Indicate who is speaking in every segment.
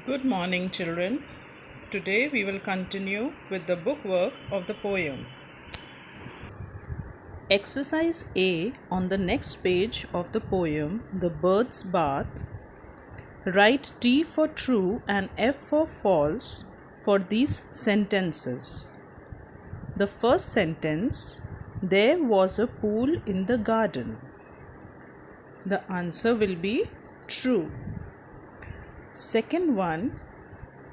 Speaker 1: Good morning, children. Today we will continue with the bookwork of the poem. Exercise A on the next page of the poem, The Bird's Bath. Write T for true and F for false for these sentences. The first sentence, there was a pool in the garden. The answer will be true. Second one,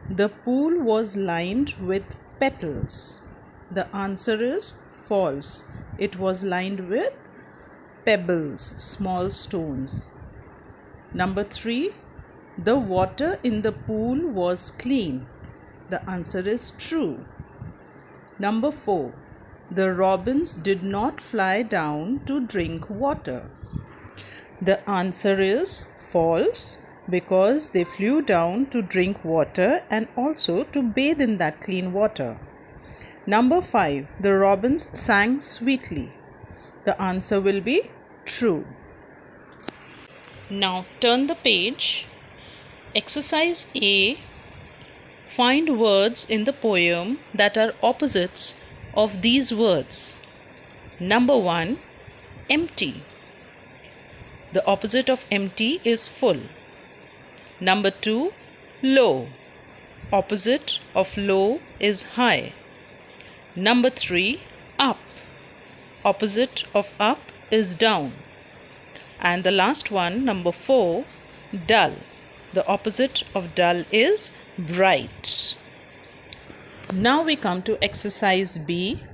Speaker 1: the pool was lined with petals. The answer is false. It was lined with pebbles, small stones. Number 3, the water in the pool was clean. The answer is true. Number 4, the robins did not fly down to drink water. The answer is false, because they flew down to drink water and also to bathe in that clean water. Number 5, the robins sang sweetly. The answer will be true. Now turn the page. Exercise A. Find words in the poem that are opposites of these words. Number 1, empty. The opposite of empty is full. Number 2, low. Opposite of low is high. Number 3, up. Opposite of up is down. And the last one, number 4, dull. The opposite of dull is bright. Now we come to exercise B.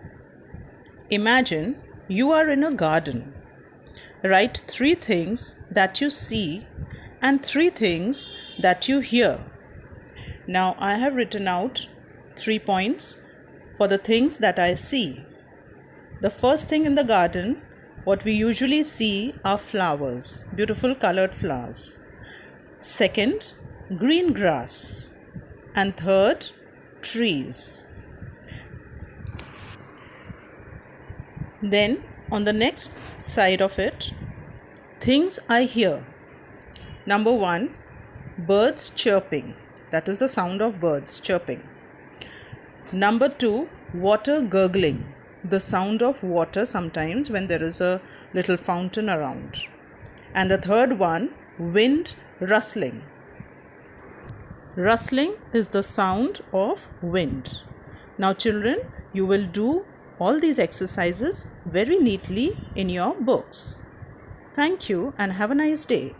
Speaker 1: Imagine you are in a garden. Write 3 things that you see and 3 things that you hear. Now I have written out 3 points for the things that I see. The first thing in the garden, what we usually see are flowers, beautiful colored flowers. Second, green grass. And third, trees. Then on the next side of it, things I hear. Number 1, birds chirping. That is the sound of birds chirping. Number 2, water gurgling. The sound of water sometimes when there is a little fountain around. And the third one, wind rustling. Rustling is the sound of wind. Now children, you will do all these exercises very neatly in your books. Thank you and have a nice day.